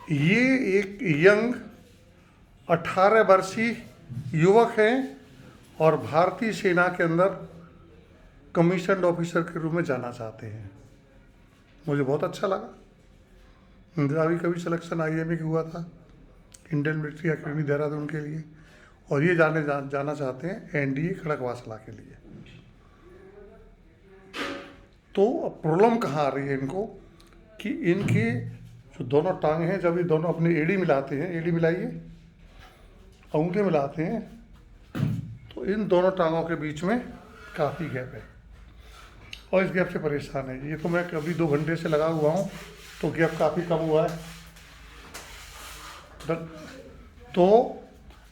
ये एक यंग 18 वर्षीय युवक हैं और भारतीय सेना के अंदर कमीशन्ड ऑफिसर के रूप में जाना चाहते हैं। मुझे बहुत अच्छा लगा। मेरा भी कभी सिलेक्शन IMA का हुआ था, इंडियन मिलिट्री अकेडमी देहरादून के लिए, और ये जाना चाहते हैं NDA खड़गवासला के लिए। तो अब प्रॉब्लम कहाँ आ रही है इनको कि इनके जो दोनों टांग हैं, जब ये दोनों अपनी एड़ी मिलाते हैं, एड़ी मिलाइए, अंगूठे मिलाते हैं, तो इन दोनों टांगों के बीच में काफ़ी गैप है और इस गैप से परेशान है। ये तो मैं कभी 2 घंटे से लगा हुआ हूँ, तो गैप काफ़ी कम हुआ है। तो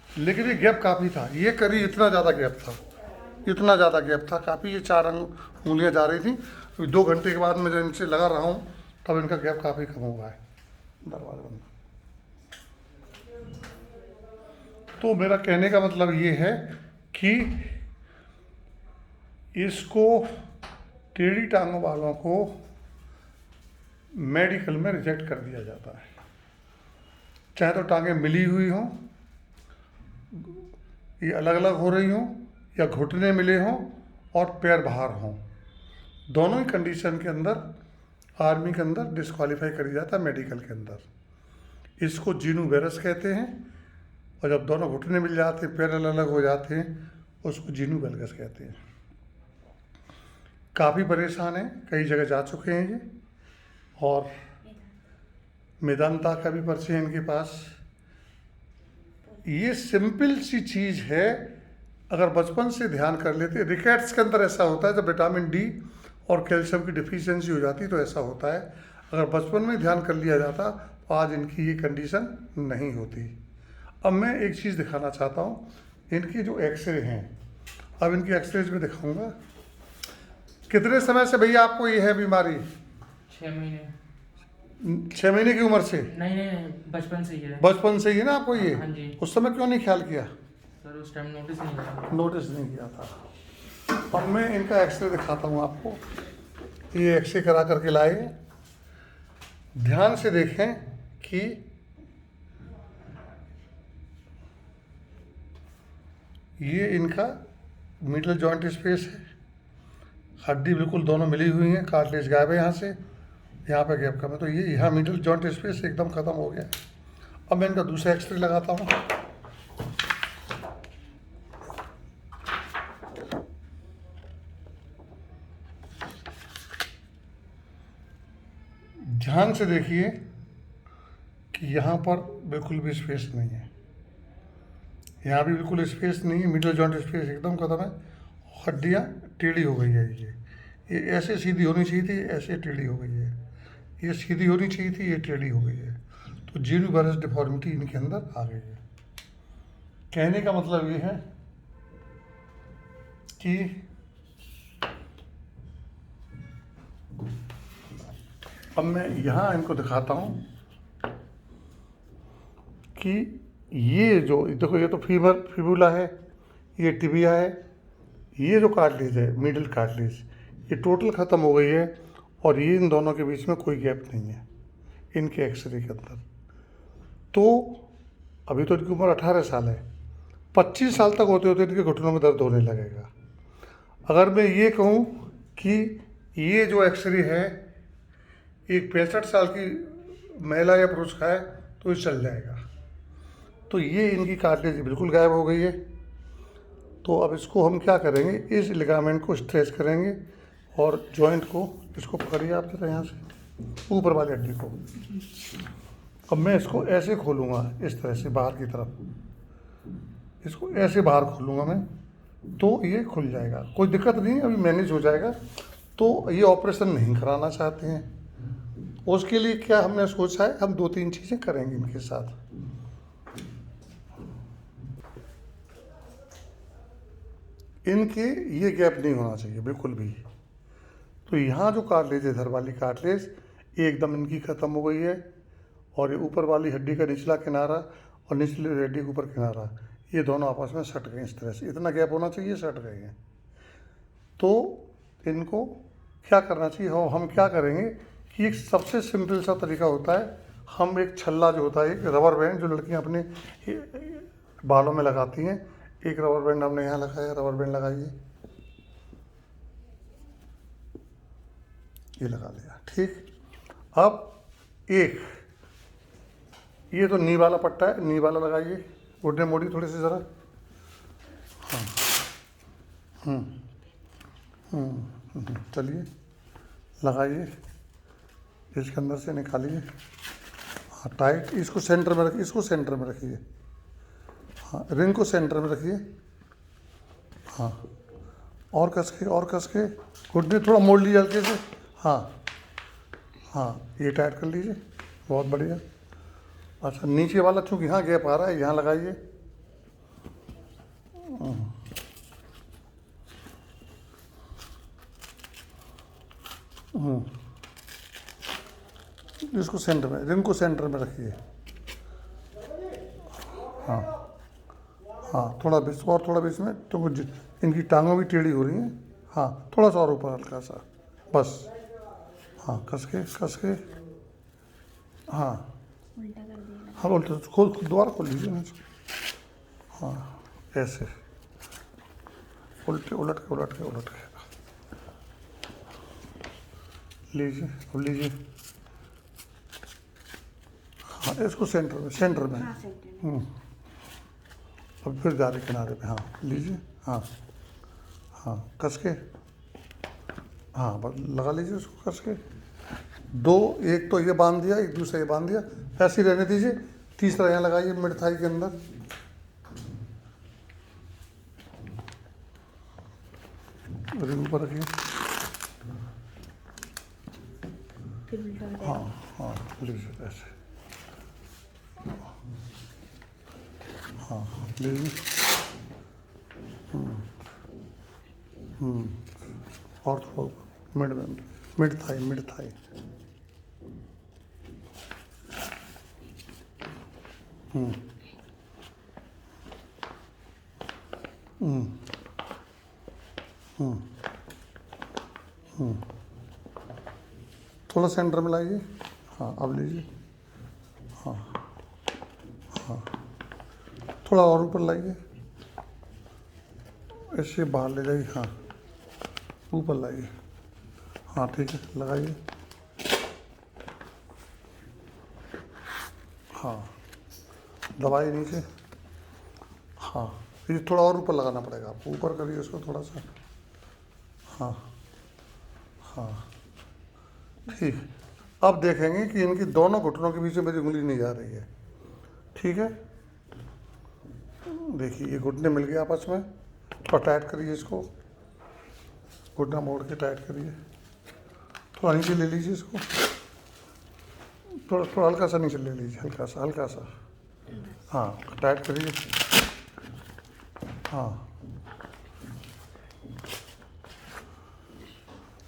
लेकिन ये गैप काफ़ी था, ये करीब इतना ज़्यादा गैप था, इतना ज़्यादा गैप था काफ़ी। ये 4 उंगलियाँ जा रही थी। अभी 2 घंटे के बाद मैं जब इनसे लगा रहा हूँ तब इनका गैप काफ़ी कम हुआ है। दरवाजा बंद। तो मेरा कहने का मतलब ये है कि इसको टेढ़ी टांगों वालों को मेडिकल में रिजेक्ट कर दिया जाता है, चाहे तो टांगें मिली हुई हों, ये अलग अलग हो रही हों, या घुटने मिले हों और पैर बाहर हों। दोनों ही कंडीशन के अंदर आर्मी के अंदर डिस्क्वालीफाई कर दिया जाता है मेडिकल के अंदर। इसको जीनू वायरस कहते हैं, और जब दोनों घुटने मिल जाते हैं, पैर अलग अलग हो जाते हैं, उसको जीनू वेलगस कहते हैं। काफ़ी परेशान है, कई जगह जा चुके हैं ये, और मेदांता का भी पर्चे हैं इनके पास। ये सिंपल सी चीज़ है, अगर बचपन से ध्यान कर लेते। रिकेट्स के अंदर ऐसा होता है, जब विटामिन D और कैल्शियम की डिफिशियंसी हो जाती तो ऐसा होता है। अगर बचपन में ध्यान कर लिया जाता तो आज इनकी ये कंडीशन नहीं होती। अब मैं एक चीज़ दिखाना चाहता हूँ, इनकी जो एक्सरे हैं, अब इनकी एक्सरेज में दिखाऊंगा। कितने समय से भैया आपको ये है बीमारी? 6 महीने। 6 महीने की उम्र से? नहीं, बचपन से ही है। बचपन से ही है ना आपको ये? हाँ जी। उस समय क्यों नहीं ख्याल किया? सर उस टाइम नोटिस नहीं किया। नोटिस नहीं किया था। अब मैं इनका एक्सरे दिखाता हूँ आपको। ये एक्सरे करा करके लाए, ध्यान से देखें कि ये इनका मिडल जॉइंट स्पेस है, हड्डी बिल्कुल दोनों मिली हुई हैं, कार्टिलेज गायब है यहाँ से, यहाँ पे गैप कम है, तो ये यहाँ मिडल जॉइंट स्पेस एकदम ख़त्म हो गया। अब मैं इनका दूसरा एक्सरे लगाता हूँ। ध्यान से देखिए कि यहाँ पर बिल्कुल भी स्पेस नहीं है, यहाँ भी बिल्कुल स्पेस नहीं है, मिडल जॉइंट स्पेस एकदम ख़त्म है। हड्डियाँ टेढ़ी हो गई है, ये ऐसे सीधी होनी चाहिए थी, ऐसे टेढ़ी हो गई है, ये सीधी होनी चाहिए थी, ये टेढ़ी हो गई है। तो जीनू वायरस डिफॉर्मिटी इनके अंदर आ गई है। कहने का मतलब ये है कि अब मैं यहाँ इनको दिखाता हूँ कि ये जो देखो, ये तो फिबुला है, ये टिबिया है, ये जो कार्टिलेज है मिडिल कार्टिलेज, ये टोटल ख़त्म हो गई है, और ये इन दोनों के बीच में कोई गैप नहीं है इनके एक्सरे के अंदर। तो अभी तो इनकी उम्र 18 साल है, 25 साल तक होते होते इनके घुटनों में दर्द होने लगेगा। अगर मैं ये कहूँ कि ये जो एक्सरे है एक 65 साल की महिला या पुरुष का है तो ये चल जाएगा। तो ये इनकी कार्टिलेज बिल्कुल गायब हो गई है। तो अब इसको हम क्या करेंगे, इस लिगामेंट को स्ट्रेच करेंगे और जॉइंट को, इसको पकड़िए आप जरा यहाँ से, ऊपर वाली हड्डी को। अब मैं इसको ऐसे खोलूँगा, इस तरह से बाहर की तरफ, इसको ऐसे बाहर खोलूँगा मैं, तो ये खुल जाएगा, कोई दिक्कत नहीं, अभी मैनेज हो जाएगा। तो ये ऑपरेशन नहीं कराना चाहते हैं, उसके लिए क्या हमने सोचा है, हम 2-3 चीज़ें करेंगे इनके साथ। इनके ये गैप नहीं होना चाहिए बिल्कुल भी। तो यहाँ जो कार्टिलेज है, इधर वाली कार्टिलेज, ये एकदम इनकी ख़त्म हो गई है, और ये ऊपर वाली हड्डी का निचला किनारा और निचली हड्डी का ऊपर किनारा, ये दोनों आपस में सट गए इस तरह से, इतना गैप होना चाहिए, सट गए हैं। तो इनको क्या करना चाहिए, हम क्या करेंगे कि एक सबसे सिंपल सा तरीका होता है, हम एक छल्ला जो होता है, एक रबर बैंड जो लड़कियां अपने बालों में लगाती हैं, एक रबर बैंड हमने यहाँ लगाया, रबर बैंड लगाइए, ये लगा लिया। ठीक, अब एक ये तो नी वाला पट्टा है, नी वाला लगाइए, घुटने मोड़ी थोड़ी सी ज़रा। चलिए लगाइए, इसके अंदर से निकालिए। हाँ टाइट, इसको सेंटर में रखिए, इसको सेंटर में रखिए। हाँ रिंग को सेंटर में रखिए। हाँ और कस के, और कस के, घुटने थोड़ा मोड़ लीजिए हल्के से। हाँ हाँ ये टाइट कर लीजिए, बहुत बढ़िया। अच्छा नीचे वाला चूँकि यहाँ गैप आ रहा है, यहाँ लगाइए। इसको सेंटर में, रिंग को सेंटर में रखिए। हाँ हाँ थोड़ा बीच, और थोड़ा बीच में, तो कुछ इनकी टांगों भी टेढ़ी हो रही हैं। हाँ थोड़ा सा और ऊपर हल्का सा, बस। हाँ कस के, कस के। हाँ उल्टा कर दिया। हाँ उल्टा खोल, दोबारा खोल लीजिए ना। हाँ ऐसे उल्टे, उलट के, उलट के, उलट के लीजिए, अब लीजिए। हाँ इसको सेंटर में, सेंटर में। हाँ सेंटर में। अब फिर जा रहे किनारे पे। हाँ लीजिए। हाँ हाँ कस के। हाँ बस लगा लीजिए उसको कस के। दो, एक तो ये बांध दिया, एक दूसरा ये बांध दिया, ऐसे ही रहने दीजिए। तीसरा यहाँ लगाइए मिड थाई के अंदर। रिंग ऊपर रखिए। फिर उल्टा हो जाएगा। हाँ हाँ लीजिए ऐसे। हाँ लीजिए। और थोड़ा मिड में, मिड थाई, मिड थाई। थोड़ा सेंटर में लाइए। हाँ अब लीजिए। हाँ हाँ थोड़ा और ऊपर लाइए, ऐसे बाहर ले जाइए। हाँ ऊपर लाइए। हाँ ठीक है लगाइए। हाँ दबाइए नीचे। हाँ ये थोड़ा और ऊपर लगाना पड़ेगा आपको, ऊपर करिए इसको थोड़ा सा। हाँ हाँ ठीक। अब देखेंगे कि इनकी दोनों घुटनों के बीच में मेरी उंगली नहीं जा रही है। ठीक है, देखिए ये घुटने मिल गए आपस में। थोड़ा टाइट करिए इसको, घुटना मोड़ के टाइट करिए। थोड़ा नीचे ले लीजिए इसको, थोड़ा थोड़ा हल्का सा नीचे ले लीजिए, हल्का सा, हल्का सा। हाँ टाइट करिए। हाँ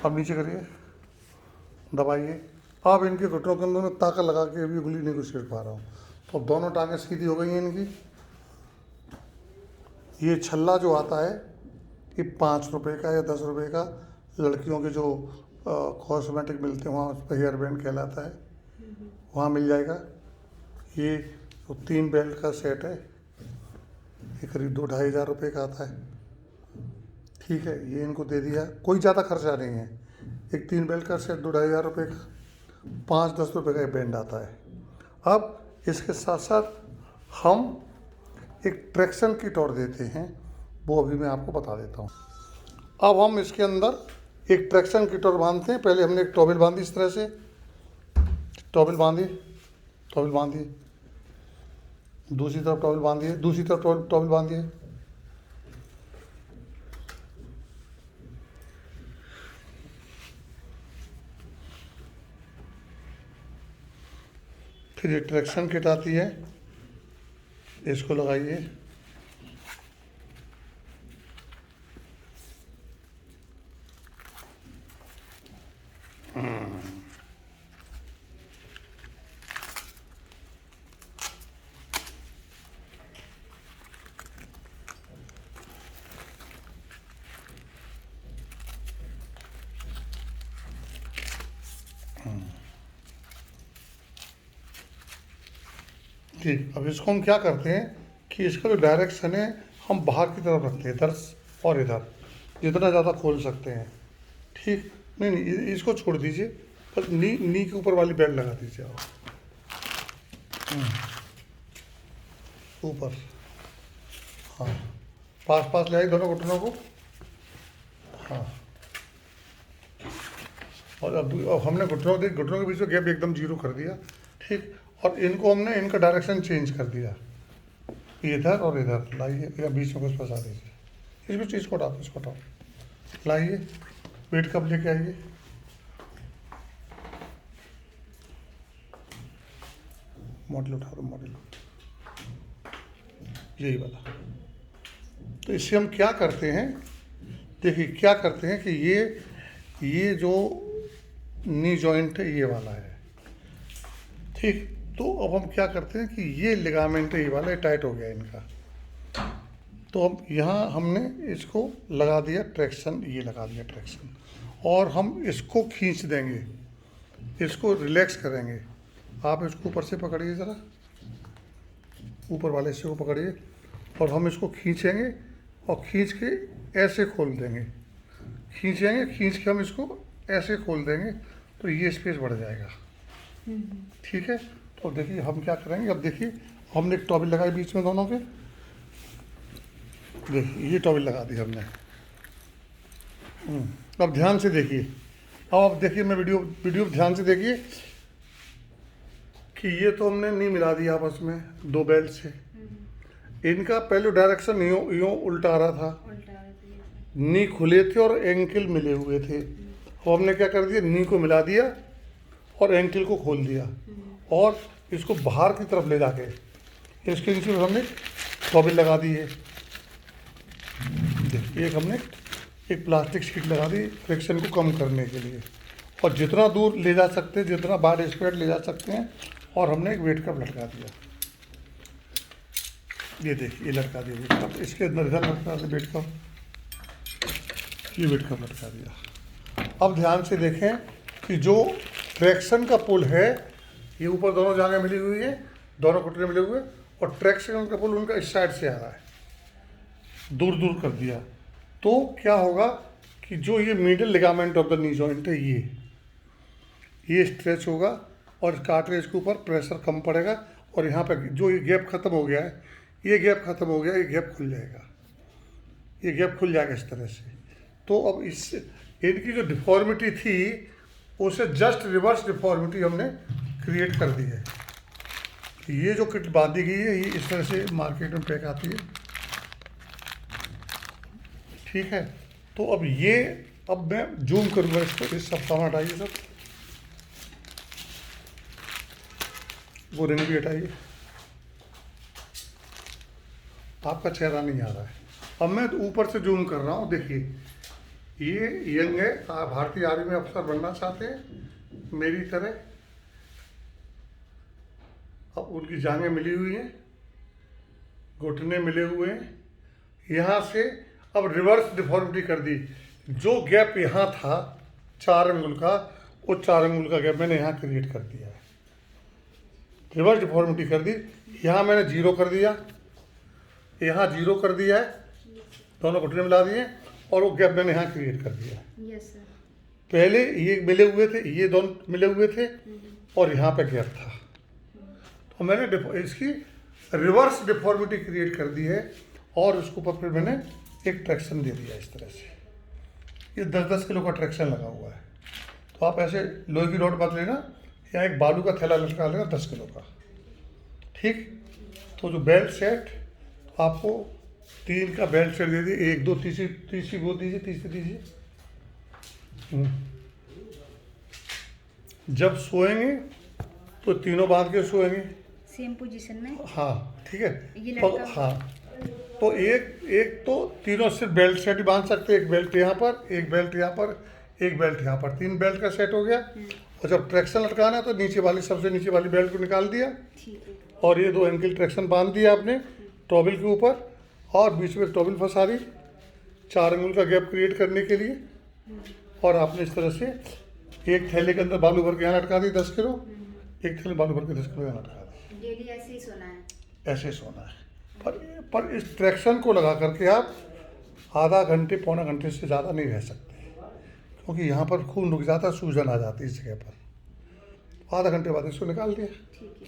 अब नीचे करिए, दबाइए। अब इनके घुटनों के अंदर में ताकत लगा के अभी उंगली नहीं घुसेड़ पा रहा हूँ, तो दोनों टांगें सीधी हो गई हैं इनकी। ये छल्ला जो आता है ये 5 रुपये का या 10 रुपये का, लड़कियों के जो कॉस्मेटिक मिलते हैं वहाँ उस पर हेयर बैंड कहलाता है, वहाँ मिल जाएगा। ये तो 3 बेल्ट का सेट है, ये करीब 2-2.5 हज़ार रुपये का आता है। ठीक है, ये इनको दे दिया, कोई ज़्यादा खर्चा नहीं है। एक 3 बेल्ट का सेट 2-2.5 हज़ार रुपये का, 5-10 रुपये का एक बैंड आता है। अब इसके साथ साथ हम एक ट्रैक्शन किट और देते हैं, वो अभी मैं आपको बता देता हूँ। अब हम इसके अंदर एक ट्रैक्शन किट और बांधते हैं। पहले हमने एक टॉवेल बांधी इस तरह से, टॉवेल बांधिए, टॉवेल बांधिए, दूसरी तरफ टॉवेल बांधिए, दूसरी तरफ टॉवेल बांधिए। फिर ये ट्रैक्शन किट आती है, इसको लगाइए। ठीक, अब इसको हम क्या करते हैं कि इसका जो डायरेक्शन है हम बाहर की तरफ रखते हैं, इधर और इधर, जितना ज़्यादा खोल सकते हैं। ठीक, नहीं नहीं इसको छोड़ दीजिए, बस नी के ऊपर वाली बेल्ट लगा दीजिए आप। ऊपर, हाँ, पास ले आइए दोनों घुटनों को। हाँ, और अब हमने घुटनों के बीच में गैप एकदम जीरो कर दिया। ठीक, और इनको हमने इनका डायरेक्शन चेंज कर दिया, इधर और इधर लाइए, या बीच में कुछ फंसा दीजिए। इसको चीज़ को हटाओ, इसको हटाओ, लाइए, वेट कप लेके आइए। मॉडल उठा दो, मॉडल यही वाला। तो इससे हम क्या करते हैं, देखिए क्या करते हैं कि ये जो नी जॉइंट है ये वाला है। ठीक, तो अब हम क्या करते हैं कि ये लिगामेंट है ये वाला, टाइट हो गया इनका। तो अब यहाँ हमने इसको लगा दिया ट्रैक्शन, ये लगा दिया ट्रैक्शन, और हम इसको खींच देंगे, इसको रिलैक्स करेंगे। आप इसको ऊपर से पकड़िए ज़रा, ऊपर वाले से को पकड़िए, और हम इसको खींचेंगे और खींच के ऐसे खोल देंगे, खींचेंगे, खींच के हम इसको ऐसे खोल देंगे तो ये स्पेस बढ़ जाएगा। ठीक है, तो देखिए हम क्या करेंगे, अब देखिए हमने एक टॉवल लगाई बीच में दोनों के, देखिए ये टॉवल लगा दी हमने। अब ध्यान से देखिए, अब देखिए मैं वीडियो ध्यान से देखिए कि ये तो हमने नहीं मिला दिया आपस में दो बेल्ट से। इनका पहले डायरेक्शन यूँ उल्टा आ रहा था, उल्टा रहती है। नी खुले थे और एंकल मिले हुए थे। अब हमने क्या कर दिया, नी को मिला दिया और एंकल को खोल दिया, और इसको बाहर की तरफ ले जाके इसके नीचे हमने टॉवल लगा दी है। देखिए एक हमने एक प्लास्टिक शीट लगा दी फ्रिक्शन को कम करने के लिए, और जितना दूर ले जा सकते हैं, जितना बाहर स्क्वायर ले जा सकते हैं, और हमने एक वेट कप लटका दिया। ये देखिए, ये लटका दिया वेट कप, इसके अंदर इधर लटका दिया वेट कप, ये वेट कप लटका दिया। अब ध्यान से देखें कि जो ट्रैक्शन का पुल है, ये ऊपर दोनों जगह मिली हुई है, दोनों घुटने मिले हुए, और ट्रैक्शन का पुल उनका इस साइड से आ रहा है, दूर दूर कर दिया। तो क्या होगा कि जो ये middle ligament of the knee joint है, ये स्ट्रेच होगा और कार्टिलेज के ऊपर प्रेशर कम पड़ेगा, और यहाँ पे जो ये गैप खत्म हो गया है, ये गैप खत्म हो गया, ये गैप खुल जाएगा, ये गैप खुल जाएगा इस तरह से। तो अब इस इनकी जो डिफॉर्मिटी थी उसे जस्ट रिवर्स डिफॉर्मिटी हमने क्रिएट कर दी है। ये जो किट बांधी गई है, ये इस तरह से मार्केट में पैक आती है। ठीक है, तो अब ये, अब मैं जूम करूँगा इसको, इस सब सामान हटाइए सब, वो रिंग भी हटाइए, आपका चेहरा नहीं आ रहा है। अब मैं ऊपर से जूम कर रहा हूँ, देखिए ये यंग है, भारतीय आर्मी में अफसर बनना चाहते हैं मेरी तरह। अब उनकी जांघें मिली हुई हैं, घुटने मिले हुए हैं, यहाँ से अब रिवर्स डिफॉर्मिटी कर दी। जो गैप यहाँ था 4 अंगुल का, वो 4 अंगुल का गैप मैंने यहाँ क्रिएट कर दिया है, रिवर्स डिफॉर्मिटी कर दी। यहाँ मैंने 0 कर दिया, यहाँ 0 कर दिया है, दोनों घुटने मिला दिए, और वो गैप मैंने यहाँ क्रिएट कर दिया है। Yes sir. पहले ये मिले हुए थे, ये दोनों मिले हुए थे, और यहाँ पे गैप था, तो मैंने इसकी रिवर्स डिफॉर्मिटी क्रिएट कर दी है, और उसके ऊपर फिर मैंने एक ट्रैक्शन दे दिया इस तरह से। ये 10-10 किलो का ट्रैक्शन लगा हुआ है। तो आप ऐसे लोहे की रॉड मत लेना, या एक बालू का थैला लटका लेना 10 किलो का। ठीक, तो जो बेल्ट सेट आपको 3 का बेल्ट सेट दे दिए, 1 2 तीसरी वो दीजिए, तीसरी दीजिए। जब सोएंगे तो तीनों बांध के सोएंगे, सेम पोजीशन में। हाँ ठीक है। ये तो लटका। हाँ, तो एक तो तीनों सिर्फ बेल्ट सेट ही बांध सकते हैं, एक बेल्ट यहाँ पर, एक बेल्ट यहाँ पर, एक बेल्ट यहाँ पर, 3 बेल्ट का सेट हो गया। और जब ट्रैक्शन लटकाना है तो नीचे वाली, सबसे नीचे वाली बेल्ट को निकाल दिया, ठीक है। और ये 2 एंकल ट्रैक्शन बांध दिया आपने टॉवल के ऊपर, और बीच में टॉवल फंसा दी 4 अंगुल का गैप क्रिएट करने के लिए, और आपने इस तरह से एक थैले के अंदर बालू भर के यहाँ लटका दी 10 किलो, एक थैले बालू भर के 10 किलो यहाँ लटका दी। डेली ऐसे ही सोना है। ऐसे सोना है। पर इस ट्रैक्शन को लगा करके आप आधा घंटे पौना घंटे से ज़्यादा नहीं रह सकते, क्योंकि यहाँ पर खून रुक जाता है, सूजन आ जाती है इस जगह पर। आधा घंटे बाद इसको निकाल दिया, ठीक है।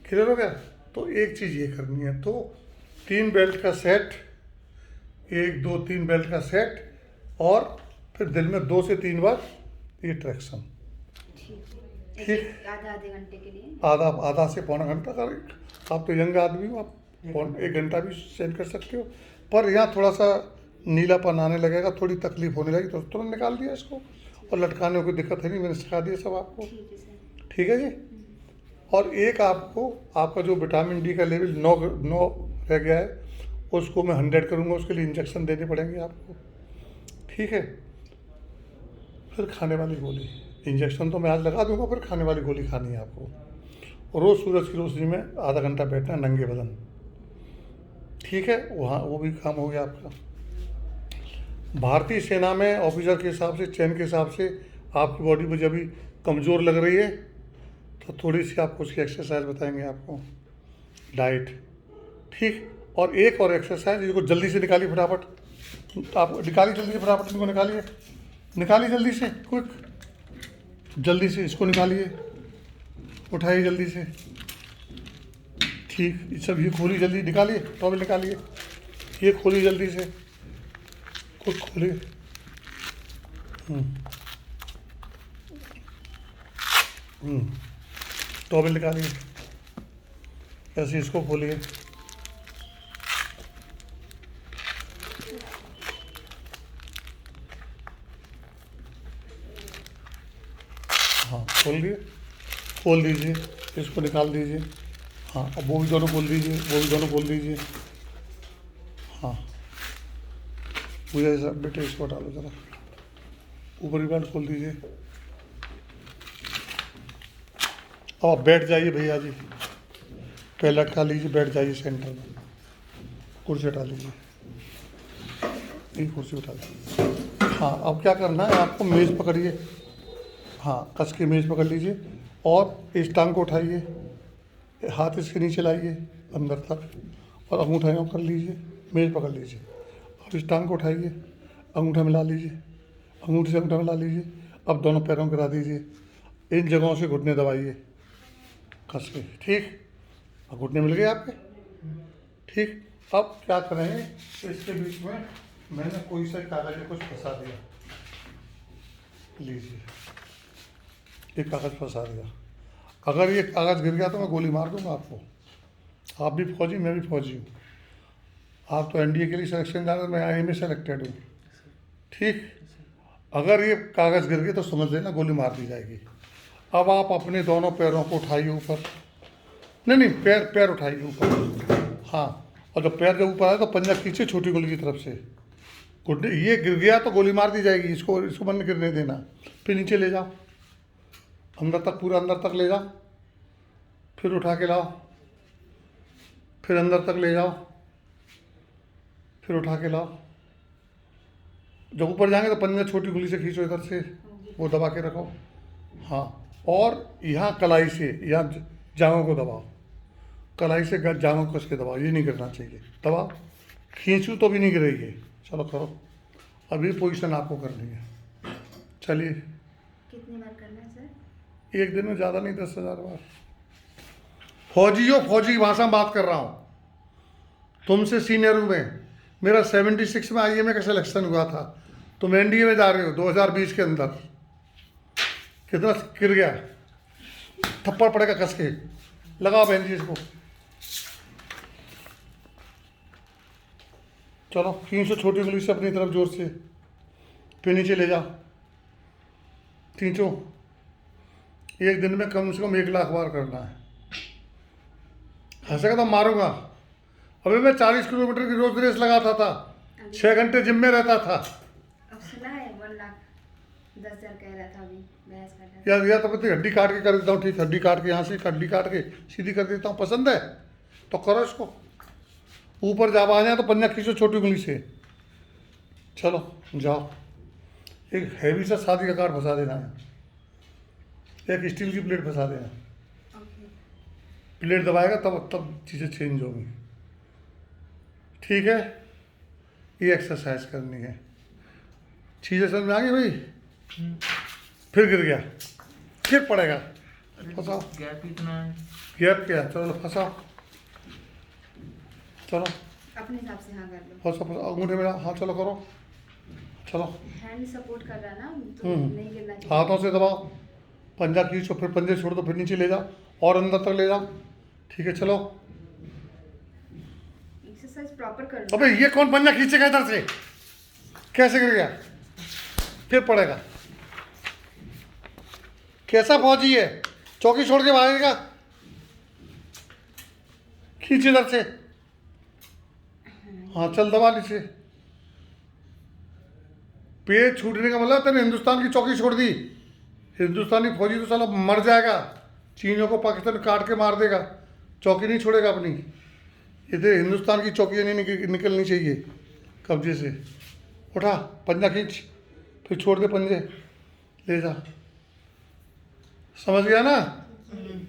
क्लियर हो गया। तो एक चीज़ ये करनी है, तो 3 बेल्ट का सेट, 1 2 3 बेल्ट का सेट, और फिर दिन में 2 से 3 बार ये ट्रैक्शन। ठीक है। ठीक। आधा आधे घंटे के लिए। आधा से पौना घंटा का। आप तो यंग आदमी हो, आप 1 घंटा भी सेंड कर सकते हो। पर यहाँ थोड़ा सा नीलापन आने लगेगा, थोड़ी तकलीफ होने लगी तो तुरंत निकाल दिया इसको, और लटकाने में कोई दिक्कत है नहीं, मैंने सिखा दिया सब आपको। ठीक है सर। ठीक है जी। और एक आपका जो विटामिन डी का लेवल 9 रह गया है, उसको मैं 100 करूँगा, उसके लिए इंजेक्शन देने पड़ेंगे आपको। ठीक है। फिर खाने वाली गोली, इंजेक्शन तो मैं आज लगा दूंगा, फिर खाने वाली गोली खानी है आपको। रोज़ सूरज की रोशनी में आधा घंटा बैठना है नंगे बदन। ठीक है, वहाँ वो भी काम हो गया आपका। भारतीय सेना में ऑफिसर के हिसाब से, चयन के हिसाब से आपकी बॉडी मुझे अभी कमज़ोर लग रही है, तो थोड़ी सी आपको उसकी एक्सरसाइज बताएंगे आपको, डाइट। ठीक। और एक और एक्सरसाइज, इसको जल्दी से निकालिए फटाफट। आप निकालिए जल्दी से फटाफट, इनको निकालिए जल्दी से, क्विक, जल्दी से इसको निकालिए, उठाइए जल्दी से। ठीक, ये सब ये खोलिए जल्दी, निकालिए टॉवल, निकालिए, ये खोलिए जल्दी से, खुद खोलिए। टॉवल निकालिए, ऐसे इसको खोलिए। हाँ, खोल दीजिए, इसको निकाल दीजिए। हाँ, अब वो भी दोनों खोल दीजिए। हाँ, मुझे ऐसा बेटे इसको हटा लो ज़रा, ऊपर की बेल्ट खोल दीजिए। अब आप बैठ जाइए भैया जी, पैर लटका लीजिए, बैठ जाइए सेंटर में। कुर्सी हटा लीजिए, ये कुर्सी उठा लीजिए। हाँ, अब क्या करना है आपको, मेज़ पकड़िए। हाँ, कस के मेज़ पकड़ लीजिए, और इस टांग को उठाइए, हाथ इसके नीचे लाइए अंदर तक, और अंगूठा यूँ कर लीजिए, मेज़ पकड़ लीजिए। अब इस टांग को उठाइए, अंगूठा मिला लीजिए, अंगूठे से अंगूठा मिला लीजिए। अब दोनों पैरों को गिरा दीजिए, इन जगहों से घुटने दबाइए कस के। ठीक, अब घुटने मिल गए आपके। ठीक। अब क्या करें, इसके बीच में मैंने कोई सा कागज में कुछ फंसा दिया, लीजिए, ये कागज़ फंसा दिया। अगर ये कागज़ गिर गया तो मैं गोली मार दूंगा आपको। आप भी फौजी, मैं भी फौजी हूँ। आप तो एनडीए के लिए सिलेक्शन जा रहे, मैं आई में सेलेक्टेड हूँ। ठीक। अगर ये कागज़ गिर गए तो समझ लेना गोली मार दी जाएगी। अब आप अपने दोनों पैरों को उठाइए ऊपर, नहीं, पैर उठाइए ऊपर। हाँ, और जब पैर ऊपर आए तो पंजा खींचे छोटी गोली की तरफ से। घुटने, ये गिर गया तो गोली मार दी जाएगी, इसको मन गिरने देना। फिर नीचे ले जाओ, अंदर तक, पूरा अंदर तक ले जाओ, फिर उठा के लाओ, फिर अंदर तक ले जाओ, फिर उठा के लाओ। जब ऊपर जाएंगे तो पंजा छोटी गोली से खींचो इधर से, वो दबा के रखो। हाँ, और यहाँ कलाई से, यहाँ जांघों को दबाओ, कलाई से जांघों को कस के दबाओ, ये नहीं गिरना चाहिए। दबाओ, खींचूँ तो भी नहीं गिरेगी। चलो करो, अभी पोजीशन आपको करनी है। चलिए, कितनी बार करना है सर? एक दिन में ज़्यादा नहीं, 10,000 बार। फौजी हो, फौजी की भाषा में बात कर रहा हूँ, तुमसे सीनियर हूँ मैं। मेरा 76 में आईएमए का सिलेक्शन हुआ था, तुम एनडीए में जा रहे हो 2020 के अंदर। कितना गिर गया, थप्पड़ पड़ेगा कस के। लगाओ बहन जी इसको, चलो खींचो छोटी गोली से अपनी तरफ जोर से, फिर नीचे ले जाओ, खींचो। एक दिन में कम से कम 1 लाख बार करना है। हंसेगा तो मारूंगा। अभी मैं 40 किलोमीटर की रोज रेस लगाता था, 6 घंटे जिम में रहता था। अब सुना है 1,10,000 कह रहा था अभी बहस का। या तो पता हड्डी काट के कर देता हूँ। ठीक, हड्डी काट के यहाँ से हड्डी काट के सीधी कर देता हूँ। पसंद है तो करो इसको। ऊपर जब आ जाए तो पंजा खींचो छोटी उंगली से। चलो जाओ, एक हैवी सा शादी का कार्ड फंसा देना है, एक स्टील की प्लेट फंसा देना। प्लेट दबाएगा तब तब चीज़ें चेंज होंगी। ठीक है, ये एक्सरसाइज करनी है। चीज़ें समझ में आ गई भाई? फिर गिर गया, फिर पड़ेगा, फंसाओ। गैप ही इतना है। गैप क्या, चलो फंसाओ, चलो अपने हिसाब से हाँ कर लो। फंसाओ फंसाओ, अंगूठे मेरा, हाँ चलो करो, चलो। हैंड सपोर्ट कर रहा ना, तो हम्म। नहीं गिरना चाहिए। हाथों से दबाओ, पंजा खींचो, फिर पंजे छोड़ दो, फिर नीचे ले जाओ और अंदर तक ले जाओ। ठीक है, चलो। एक्सरसाइज प्रॉपर कर लो। अबे ये कौन पंजा खींचेगा इधर से? कैसे गिर गया? फिर पड़ेगा। कैसा फौजी है, चौकी छोड़ के भागेगा? खींच इधर से। हाँ चल, दबा नीचे। पेट छूटने का मतलब तेने हिंदुस्तान की चौकी छोड़ दी। हिंदुस्तानी फौजी तो साला मर जाएगा, चीनियों को पाकिस्तान काट के मार देगा, चौकी नहीं छोड़ेगा अपनी। इधर हिंदुस्तान की चौकियाँ नहीं निकलनी चाहिए कब्जे से। उठा, पंजा खींच, फिर छोड़ दे पंजे, ले जा। समझ गया ना?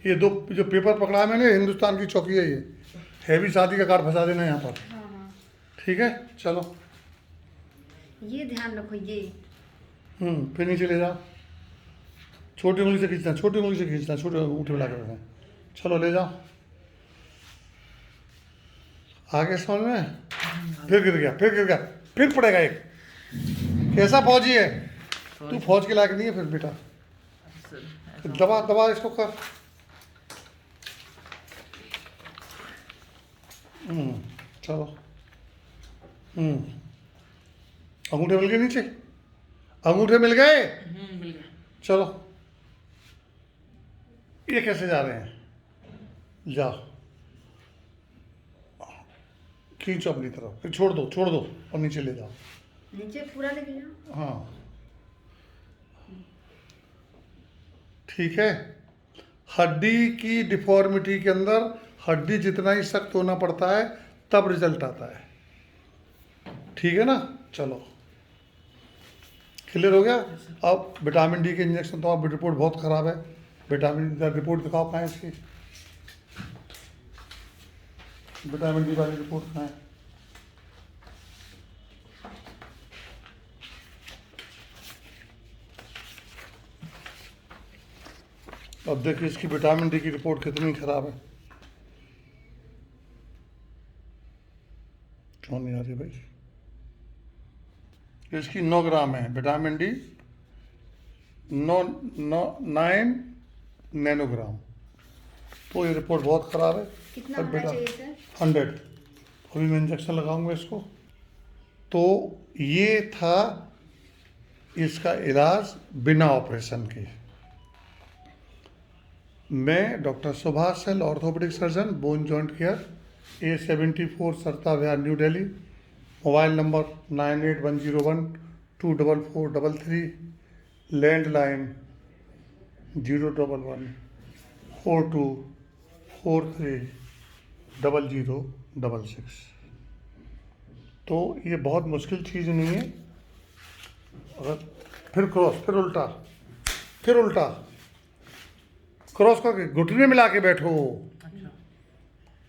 ये दो जो पेपर पकड़ा है मैंने, हिंदुस्तान की चौकी है ये। हैवी शादी का कार्ड फंसा देना यहाँ पर। हाँ हाँ, ठीक है, चलो। ये ध्यान रखो ये। फिर नीचे ले जाओ, छोटी उंगली से खींचना, छोटी उंगली से खींचना, छोटे अंगूठे मिला कर रखना। चलो ले जाओ। आगे समझ में? फिर गिर गया, फिर गिर गया, फिर पड़ेगा एक। कैसा फौजी है तू? फौज के लायक नहीं है फिर बेटा। सर दबा दबा इसको कर। चलो। अंगूठे मिल गए नीचे, अंगूठे मिल गए। मिल गया। चलो, ये कैसे जा रहे हैं? जाओ, खींचो अपनी तरफ, फिर छोड़ दो और नीचे ले जाओ। नीचे पूरा लेके जाओ। हाँ ठीक है। हड्डी की डिफॉर्मिटी के अंदर हड्डी जितना ही सख्त होना पड़ता है तब रिजल्ट आता है। ठीक है ना? चलो, क्लियर हो गया? अब विटामिन डी के इंजेक्शन, तो अब रिपोर्ट बहुत ख़राब है। विटामिन डी का रिपोर्ट दिखाओ, कहाँ है इसकी? विटामिन डी वाली रिपोर्ट कहाँ है? अब देखिए इसकी विटामिन डी की रिपोर्ट कितनी खराब है। क्यों नहीं आ रही भाई? इसकी 9 ग्राम है विटामिन डी, 9 नैनोग्राम। तो ये रिपोर्ट बहुत ख़राब है। कितना पर होना बेटा चाहिए सर? 100। अभी मैं इंजेक्शन लगाऊंगा इसको। तो ये था इसका इलाज बिना ऑपरेशन के। मैं doctor Subhash Sel, orthopaedic surgeon, bone joint care, A74 Sarita Vihar, New Delhi. Mobile number 9810124433, landline 01142430066। तो ये बहुत मुश्किल चीज़ नहीं है। अगर फिर क्रॉस, फिर उल्टा, फिर उल्टा क्रॉस करके घुटने मिला के बैठो। अच्छा।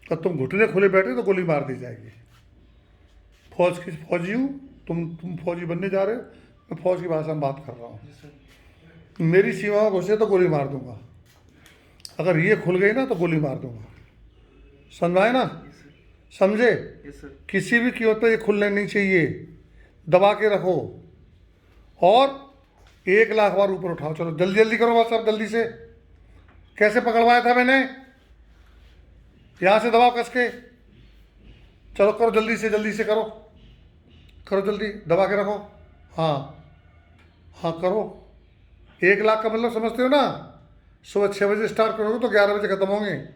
तो तुम घुटने खुले बैठे तो गोली मार दी जाएगी। फौजी हूँ, तुम फौजी बनने जा रहे हो, मैं फौज की भाषा में बात कर रहा हूँ। जी सर। मेरी सीमा में घुसे तो गोली मार दूंगा, अगर ये खुल गई ना तो गोली मार दूंगा। समझाए ना? समझे? Yes sir. किसी भी कीमत पर ये खुलने नहीं चाहिए, दबा के रखो और 1 लाख बार ऊपर उठाओ। चलो जल्दी जल्दी करो बस, अब जल्दी से। कैसे पकड़वाया था मैंने? यहाँ से दबाओ कस के। चलो करो जल्दी से करो, करो जल्दी, दबा के रखो। हाँ हाँ करो। 1 लाख का मतलब समझते हो ना? सुबह 6 बजे स्टार्ट करोगे तो 11 बजे खत्म होंगे।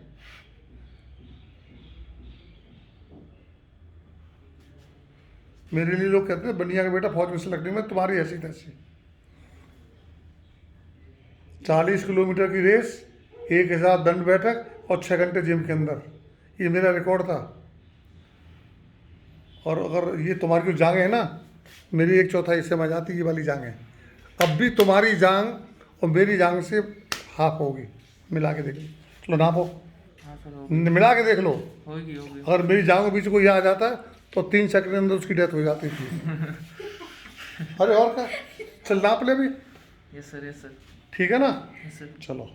मेरे लिए लोग कहते हैं बनिया का बेटा फौज में से लगने में, तुम्हारी ऐसी तैसी। 40 किलोमीटर की रेस, 1000 दंड बैठक और 6 घंटे जिम के अंदर, ये मेरा रिकॉर्ड था। और अगर ये तुम्हारी जो जांघें है ना, मेरी 1/4 हिस्से में जाती ये वाली जांघें, अब भी तुम्हारी जांघ और मेरी जांघ से हाफ होगी, मिला के देख लो। चलो नापो। हाँ सर हो मिला के देख लो, होगी होगी। अगर मेरी जांघ के बीच कोई आ जाता है तो 3 सेकंड के अंदर उसकी डेथ हो जाती थी। अरे और क्या, चल नाप ले भी, यस सर, यस सर, ठीक है ना, यस सर। चलो।